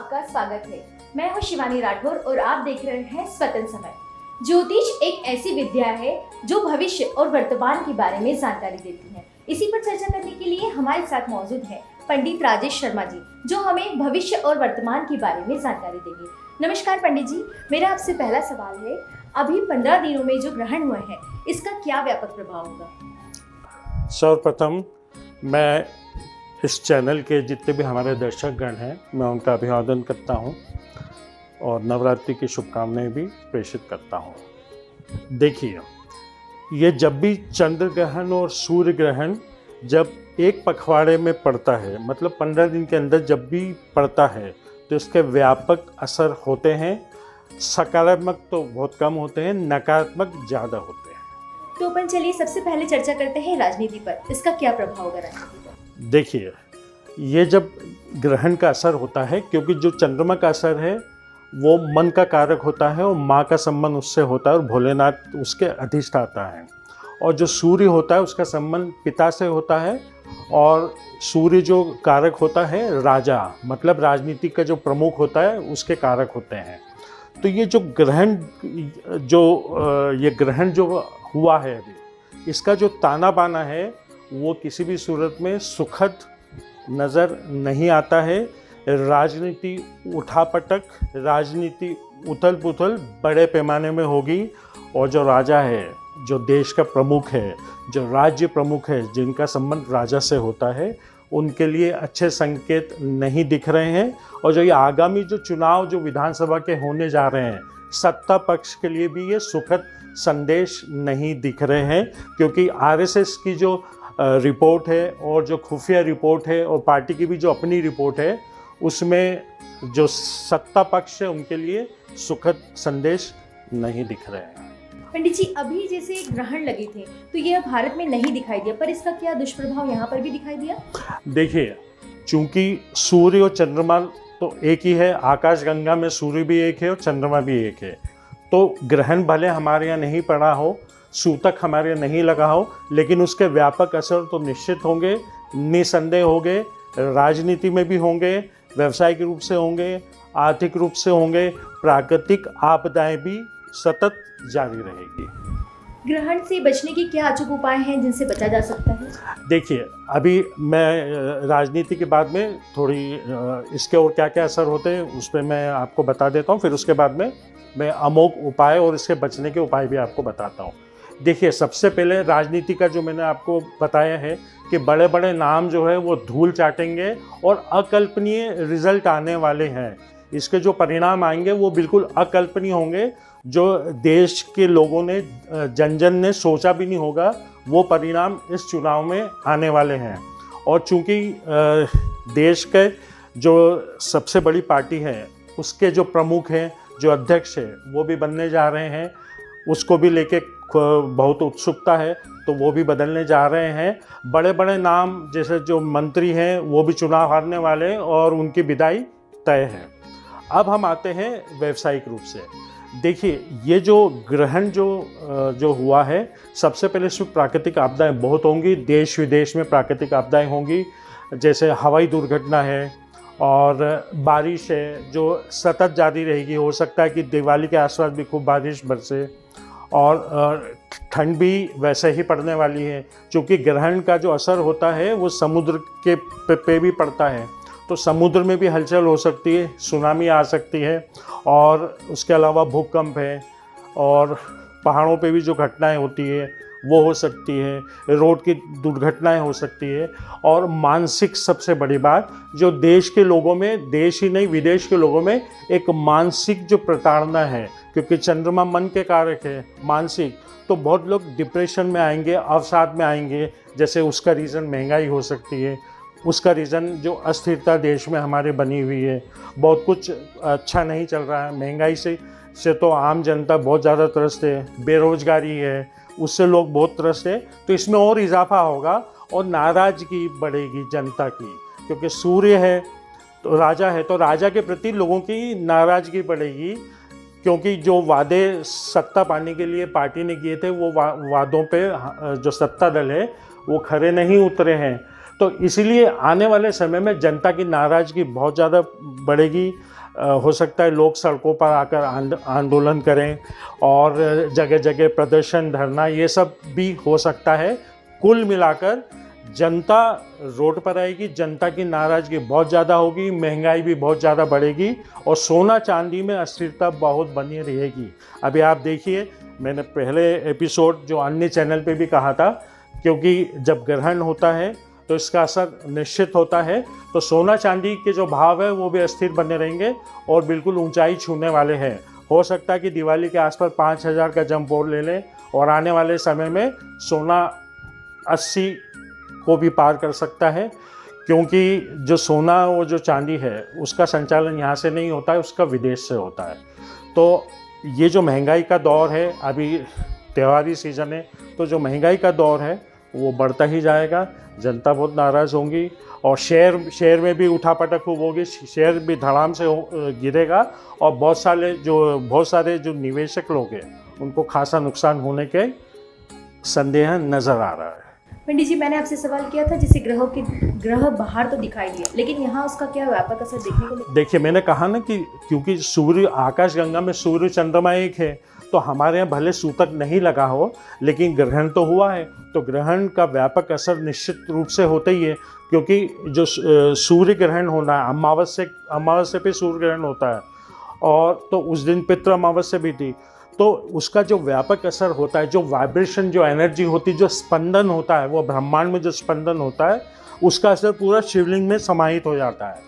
आपका स्वागत है। मैं हूं शिवानी राठौर और आप देख रहे हैं स्वतंत्र समय। ज्योतिष एक ऐसी विद्या है जो भविष्य और वर्तमान के बारे में जानकारी देती है। इसी पर चर्चा करने के लिए हमारे साथ मौजूद है पंडित राजेश शर्मा जी, जो हमें भविष्य और वर्तमान के बारे में जानकारी देंगे। नमस्कार पंडित जी, मेरा आपसे पहला सवाल है, अभी 15 दिनों में जो ग्रहण हुआ है इसका क्या व्यापक प्रभाव होगा? सर्वप्रथम मैं इस चैनल के जितने भी हमारे दर्शकगण हैं, मैं उनका अभिवादन करता हूं और नवरात्रि की शुभकामनाएं भी प्रेषित करता हूं। देखिए, ये जब भी चंद्र ग्रहण और सूर्य ग्रहण जब एक पखवाड़े में पड़ता है, मतलब 15 दिन के अंदर जब भी पड़ता है, तो इसके व्यापक असर होते हैं। सकारात्मक तो बहुत कम होते हैं, नकारात्मक ज़्यादा होते हैं। तो अपन चलिए सबसे पहले चर्चा करते हैं राजनीति पर। इसका क्या प्रभाव होगा राजनीति पर? देखिए, ये जब ग्रहण का असर होता है, क्योंकि जो चंद्रमा का असर है वो मन का कारक होता है और माँ का संबंध उससे होता है और भोलेनाथ उसके अधिष्ठाता है। और जो सूर्य होता है उसका संबंध पिता से होता है और सूर्य जो कारक होता है राजा, मतलब राजनीति का जो प्रमुख होता है उसके कारक होते हैं। तो ये जो ग्रहण जो हुआ है अभी, इसका जो ताना बाना है वो किसी भी सूरत में सुखद नज़र नहीं आता है। राजनीति उठापटक, राजनीति उथल पुथल बड़े पैमाने में होगी और जो राजा है, जो देश का प्रमुख है, जो राज्य प्रमुख है, जिनका संबंध राजा से होता है, उनके लिए अच्छे संकेत नहीं दिख रहे हैं। और जो ये आगामी जो चुनाव जो विधानसभा के होने जा रहे हैं, सत्ता पक्ष के लिए भी ये सुखद संदेश नहीं दिख रहे हैं, क्योंकि आरएसएस की जो रिपोर्ट है और जो खुफिया रिपोर्ट है और पार्टी की भी जो अपनी रिपोर्ट है, उसमें जो सत्ता पक्ष है उनके लिए सुखद संदेश नहीं दिख रहे हैं। पंडित जी, अभी जैसे ग्रहण लगे थे तो ये भारत में नहीं दिखाई दिया, पर इसका क्या दुष्प्रभाव यहाँ पर भी दिखाई दिया? देखिए, चूंकि सूर्य और चंद्रमा तो एक ही है, आकाशगंगा में सूर्य भी एक है और चंद्रमा भी एक है, तो ग्रहण भले हमारे यहाँ नहीं पड़ा हो, सूतक हमारे यहाँ नहीं लगा हो, लेकिन उसके व्यापक असर तो निश्चित होंगे, निसंदेह होंगे। राजनीति में भी होंगे, व्यावसायिक रूप से होंगे, आर्थिक रूप से होंगे, प्राकृतिक आपदाएं भी सतत जारी रहेगी। ग्रहण से बचने के क्या अचूक उपाय हैं जिनसे बचा जा सकता है? देखिए, अभी मैं राजनीति के बाद में थोड़ी इसके और क्या क्या असर होते हैं उस पर मैं आपको बता देता हूँ, फिर उसके बाद में मैं अमोघ उपाय और इसके बचने के उपाय भी आपको बताता हूँ। देखिए, सबसे पहले राजनीति का जो मैंने आपको बताया है कि बड़े बड़े नाम जो है वो धूल चाटेंगे और अकल्पनीय रिजल्ट आने वाले हैं। इसके जो परिणाम आएंगे वो बिल्कुल अकल्पनीय होंगे, जो देश के लोगों ने जन जन ने सोचा भी नहीं होगा, वो परिणाम इस चुनाव में आने वाले हैं। और चूंकि देश के जो सबसे बड़ी पार्टी है उसके जो प्रमुख हैं, जो अध्यक्ष है, वो भी बनने जा रहे हैं, उसको भी लेके बहुत उत्सुकता है, तो वो भी बदलने जा रहे हैं। बड़े बड़े नाम जैसे जो मंत्री हैं वो भी चुनाव हारने वाले और उनकी विदाई तय है। अब हम आते हैं व्यावसायिक रूप से। देखिए, ये जो ग्रहण जो हुआ है, सबसे पहले इसमें प्राकृतिक आपदाएं बहुत होंगी, देश विदेश में प्राकृतिक आपदाएं होंगी, जैसे हवाई दुर्घटना है और बारिश है जो सतत जारी रहेगी। हो सकता है कि दिवाली के आसपास भी खूब बारिश बरसे और ठंड भी वैसे ही पड़ने वाली है, क्योंकि ग्रहण का जो असर होता है वो समुद्र के पे भी पड़ता है, तो समुद्र में भी हलचल हो सकती है, सुनामी आ सकती है, और उसके अलावा भूकंप है और पहाड़ों पे भी जो घटनाएं होती है वो हो सकती है, रोड की दुर्घटनाएं हो सकती है। और मानसिक सबसे बड़ी बात, जो देश के लोगों में, देश ही नहीं विदेश के लोगों में एक मानसिक जो प्रताड़ना है, क्योंकि चंद्रमा मन के कारक है, मानसिक, तो बहुत लोग डिप्रेशन में आएंगे, अवसाद में आएंगे। जैसे उसका रीज़न महंगाई हो सकती है, उसका रीज़न जो अस्थिरता देश में हमारे बनी हुई है, बहुत कुछ अच्छा नहीं चल रहा है। महंगाई से तो आम जनता बहुत ज़्यादा त्रस्त है, बेरोजगारी है, उससे लोग बहुत त्रस्त है, तो इसमें और इजाफा होगा और नाराज़गी बढ़ेगी जनता की, क्योंकि सूर्य है तो राजा है, तो राजा के प्रति लोगों की नाराज़गी बढ़ेगी, क्योंकि जो वादे सत्ता पाने के लिए पार्टी ने किए थे वो वादों पे जो सत्ता दल है वो खरे नहीं उतरे हैं। तो इसीलिए आने वाले समय में जनता की नाराज़गी बहुत ज़्यादा बढ़ेगी। हो सकता है लोग सड़कों पर आकर आंदोलन करें और जगह जगह प्रदर्शन धरना ये सब भी हो सकता है। कुल मिलाकर जनता रोड पर आएगी, जनता की नाराज़गी बहुत ज़्यादा होगी, महंगाई भी बहुत ज़्यादा बढ़ेगी और सोना चांदी में अस्थिरता बहुत बनी रहेगी। अभी आप देखिए, मैंने पहले एपिसोड जो अन्य चैनल पे भी कहा था, क्योंकि जब ग्रहण होता है तो इसका असर निश्चित होता है, तो सोना चांदी के जो भाव है वो भी अस्थिर बने रहेंगे और बिल्कुल ऊंचाई छूने वाले हैं। हो सकता है कि दिवाली के आसपास 5,000 का जंप बोर्ड ले लें और आने वाले समय में सोना 80 को भी पार कर सकता है, क्योंकि जो सोना और जो चांदी है उसका संचालन यहाँ से नहीं होता है, उसका विदेश से होता है। तो ये जो महंगाई का दौर है, अभी त्योहारी सीज़न है, तो जो महंगाई का दौर है वो बढ़ता ही जाएगा, जनता बहुत नाराज़ होंगी और शेयर में भी उठापटक खूब होगी, शेयर भी धड़ाम से गिरेगा और बहुत सारे जो निवेशक लोग हैं उनको खासा नुकसान होने के संदेह नज़र आ रहा है। पंडित जी, मैंने आपसे सवाल किया था जैसे ग्रह बाहर तो दिखाई दिया, लेकिन यहाँ उसका क्या व्यापक असर देखने को मिला? देखिए, मैंने कहा ना कि क्योंकि सूर्य आकाशगंगा में सूर्य चंद्रमा एक है, तो हमारे यहाँ भले सूतक नहीं लगा हो लेकिन ग्रहण तो हुआ है, तो ग्रहण का व्यापक असर निश्चित रूप से होता ही है, क्योंकि जो सूर्य ग्रहण होना है, अमावस्या पे सूर्य ग्रहण होता है और तो उस दिन पितृ अमावस्या भी थी, तो उसका जो व्यापक असर होता है, जो वाइब्रेशन, जो एनर्जी होती है, जो स्पंदन होता है, वो ब्रह्मांड में जो स्पंदन होता है उसका असर पूरा शिवलिंग में समाहित हो जाता है।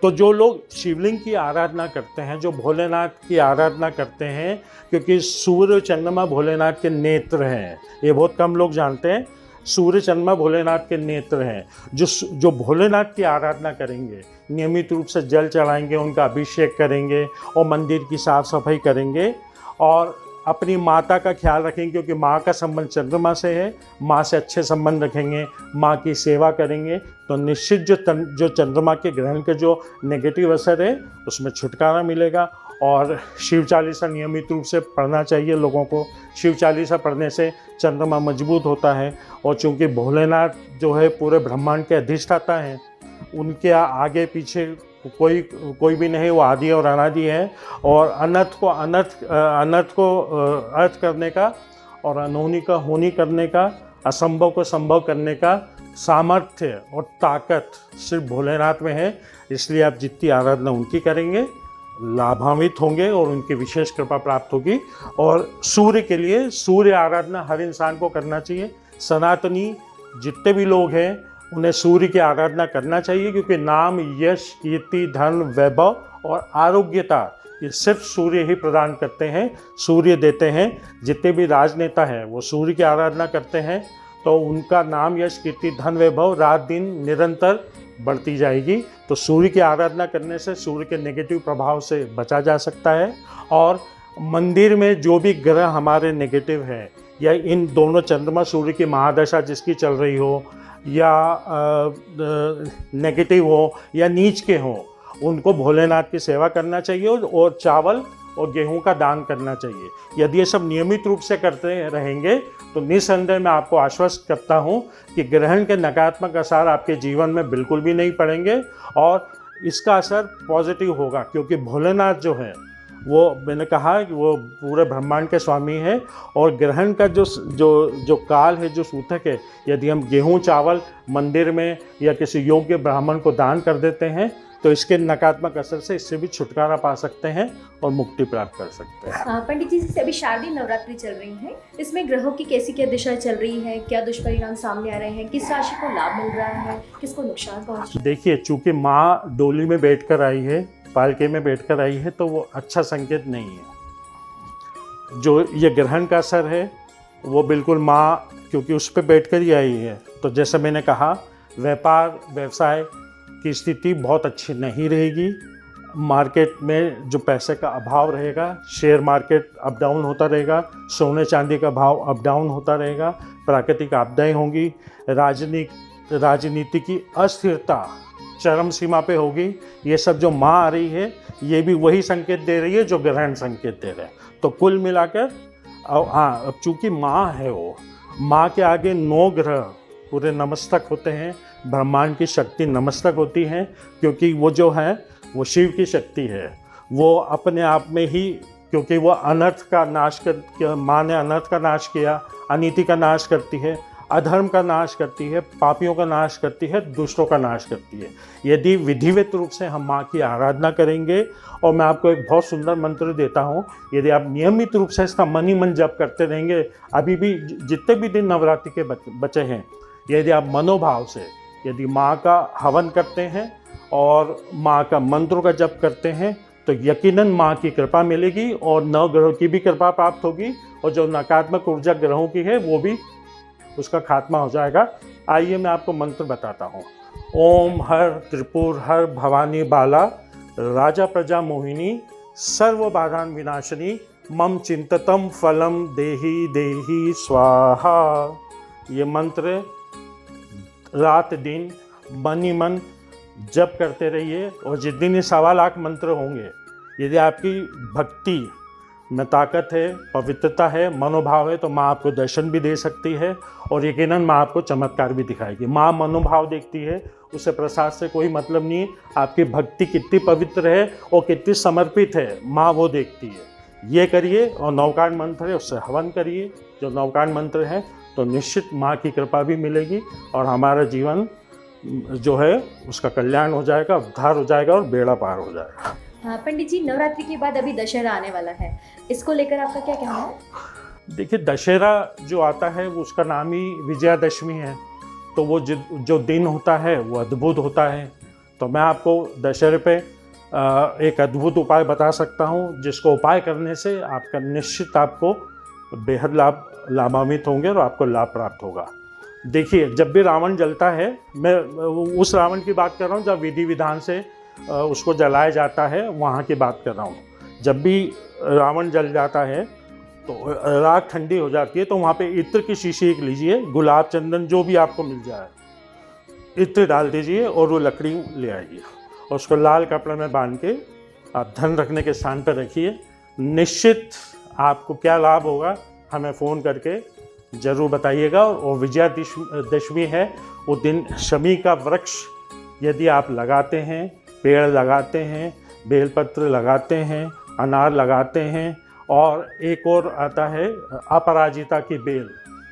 तो जो लोग शिवलिंग की आराधना करते हैं, जो भोलेनाथ की आराधना करते हैं, क्योंकि सूर्य चंद्रमा भोलेनाथ के नेत्र हैं, ये बहुत कम लोग जानते हैं, सूर्य चंद्रमा भोलेनाथ के नेत्र हैं। जो भोलेनाथ की आराधना करेंगे, नियमित रूप से जल चढ़ाएंगे, उनका अभिषेक करेंगे और मंदिर की साफ सफाई करेंगे और अपनी माता का ख्याल रखेंगे, क्योंकि माँ का संबंध चंद्रमा से है, माँ से अच्छे संबंध रखेंगे, माँ की सेवा करेंगे, तो निश्चित जो चंद्रमा के ग्रहण के जो नेगेटिव असर है उसमें छुटकारा मिलेगा। और शिव चालीसा नियमित रूप से पढ़ना चाहिए लोगों को। शिव चालीसा पढ़ने से चंद्रमा मजबूत होता है और चूँकि भोलेनाथ जो है पूरे ब्रह्मांड के अधिष्ठाता हैं, उनके आगे पीछे कोई भी नहीं, वो आदि और अनादि है और अनर्थ को अर्थ करने का और अनहोनी का होनी करने का, असंभव को संभव करने का सामर्थ्य और ताकत सिर्फ भोलेनाथ में है। इसलिए आप जितनी आराधना उनकी करेंगे लाभान्वित होंगे और उनकी विशेष कृपा प्राप्त होगी। और सूर्य के लिए सूर्य आराधना हर इंसान को करना चाहिए। सनातनी जितने भी लोग हैं उन्हें सूर्य की आराधना करना चाहिए, क्योंकि नाम, यश, कीर्ति, धन, वैभव और आरोग्यता ये सिर्फ सूर्य ही प्रदान करते हैं, सूर्य देते हैं। जितने भी राजनेता हैं वो सूर्य की आराधना करते हैं, तो उनका नाम, यश, कीर्ति, धन, वैभव रात दिन निरंतर बढ़ती जाएगी। तो सूर्य की आराधना करने से सूर्य के नेगेटिव प्रभाव से बचा जा सकता है। और मंदिर में जो भी ग्रह हमारे नेगेटिव हैं, या इन दोनों चंद्रमा सूर्य की महादशा जिसकी चल रही हो, या नेगेटिव हो या नीच के हों, उनको भोलेनाथ की सेवा करना चाहिए और चावल और गेहूं का दान करना चाहिए। यदि ये सब नियमित रूप से करते रहेंगे तो निस्संदेह मैं आपको आश्वस्त करता हूं कि ग्रहण के नकारात्मक असर आपके जीवन में बिल्कुल भी नहीं पड़ेंगे और इसका असर पॉजिटिव होगा, क्योंकि भोलेनाथ जो है वो, मैंने कहा कि वो पूरे ब्रह्मांड के स्वामी है। और ग्रहण का जो काल है, जो सूतक है, यदि हम गेहूं चावल मंदिर में या किसी योग्य ब्राह्मण को दान कर देते हैं तो इसके नकारात्मक असर से इससे भी छुटकारा पा सकते हैं और मुक्ति प्राप्त कर सकते हैं। पंडित जी, जैसे अभी शारदीय नवरात्रि चल रही है, इसमें ग्रहों की कैसी क्या दिशा चल रही है, क्या दुष्परिणाम सामने आ रहे हैं, किस राशि को लाभ मिल रहा है, किसको नुकसान पहुंच रहा है? देखिए, चूंकि माँ डोली में बैठकर आई है, पालके में बैठकर आई है, तो वो अच्छा संकेत नहीं है। जो ये ग्रहण का असर है वो बिल्कुल माँ, क्योंकि उस पर बैठकर ही आई है, तो जैसे मैंने कहा, व्यापार व्यवसाय की स्थिति बहुत अच्छी नहीं रहेगी। मार्केट में जो पैसे का अभाव रहेगा, शेयर मार्केट अप डाउन होता रहेगा, सोने चांदी का भाव अप डाउन होता रहेगा, प्राकृतिक आपदाएं होंगी, राजनीति की अस्थिरता चरम सीमा पे होगी। ये सब जो माँ आ रही है ये भी वही संकेत दे रही है जो ग्रहण संकेत दे रहे हैं। तो कुल मिलाकर हाँ, अब चूँकि माँ है, वो माँ के आगे 9 ग्रह पूरे नमस्तक होते हैं, ब्रह्मांड की शक्ति नमस्तक होती है, क्योंकि वो जो है वो शिव की शक्ति है। वो अपने आप में ही, क्योंकि वो अनर्थ का नाश कर, माँ ने अनर्थ का नाश किया, अनीति का नाश करती है, अधर्म का नाश करती है, पापियों का नाश करती है, दुष्टों का नाश करती है। यदि विधिवत रूप से हम माँ की आराधना करेंगे, और मैं आपको एक बहुत सुंदर मंत्र देता हूँ, यदि आप नियमित रूप से इसका मन ही मन जप करते रहेंगे, अभी भी जितने भी दिन नवरात्रि के बचे हैं, यदि आप मनोभाव से यदि माँ का हवन करते हैं और माँ का मंत्रों का जप करते हैं, तो यकीनन माँ की कृपा मिलेगी और नवग्रहों की भी कृपा प्राप्त होगी, और जो नकारात्मक ऊर्जा ग्रहों की है वो भी, उसका खात्मा हो जाएगा। आइए मैं आपको मंत्र बताता हूँ। ओम हर त्रिपुर हर भवानी बाला राजा प्रजा मोहिनी सर्व बाधान विनाशिनी मम चिंततम फलम देहि देहि स्वाहा। ये मंत्र रात दिन मन ही मन जप करते रहिए, और जिस दिन ये 1.25 लाख मंत्र होंगे, यदि आपकी भक्ति में ताकत है, पवित्रता है, मनोभाव है, तो माँ आपको दर्शन भी दे सकती है, और यकीनन माँ आपको चमत्कार भी दिखाएगी। माँ मनोभाव देखती है, उसे प्रसाद से कोई मतलब नहीं, आपकी भक्ति कितनी पवित्र है और कितनी समर्पित है, माँ वो देखती है। ये करिए, और नवकांड मंत्र है उससे हवन करिए, जो नवकांड मंत्र है, तो निश्चित माँ की कृपा भी मिलेगी, और हमारा जीवन जो है उसका कल्याण हो जाएगा, उद्धार हो जाएगा और बेड़ा पार हो जाएगा। हाँ पंडित जी, नवरात्रि के बाद अभी दशहरा आने वाला है, इसको लेकर आपका क्या कहना है? देखिए, दशहरा जो आता है वो उसका नाम ही विजयादशमी है, तो वो जो दिन होता है वो अद्भुत होता है। तो मैं आपको दशहरे पे एक अद्भुत उपाय बता सकता हूँ, जिसको उपाय करने से आपका निश्चित आपको बेहद लाभान्वित होंगे और आपको लाभ प्राप्त होगा। देखिए, जब भी रावण जलता है, मैं उस रावण की बात कर रहा हूँ जब विधि विधान से उसको जलाया जाता है, वहाँ की बात कर रहा हूँ। जब भी रावण जल जाता है तो राख ठंडी हो जाती है, तो वहाँ पे इत्र की शीशी एक लीजिए, गुलाब चंदन जो भी आपको मिल जाए, इत्र डाल दीजिए और वो लकड़ी ले आइए, और उसको लाल कपड़े में बांध के आप धन रखने के स्थान पर रखिए। निश्चित आपको क्या लाभ होगा हमें फ़ोन करके ज़रूर बताइएगा। और विजयादशमी है, वो दिन शमी का वृक्ष यदि आप लगाते हैं, पेड़ लगाते हैं, बेलपत्र लगाते हैं, अनार लगाते हैं, और एक और आता है अपराजिता की बेल,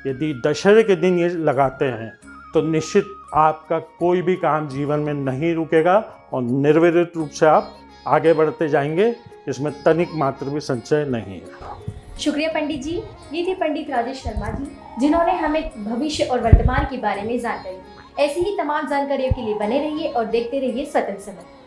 यदि दशहरे के दिन ये लगाते हैं, तो निश्चित आपका कोई भी काम जीवन में नहीं रुकेगा और निर्विघ्न रूप से आप आगे बढ़ते जाएंगे, इसमें तनिक मात्र भी संशय नहीं है। शुक्रिया पंडित जी। ये थे पंडित राजेश शर्मा जी, जिन्होंने हमें भविष्य और वर्तमान के बारे में जानकारी दी। ऐसी ही तमाम जानकारियों के लिए बने रहिए और देखते रहिए स्वतंत्र समय।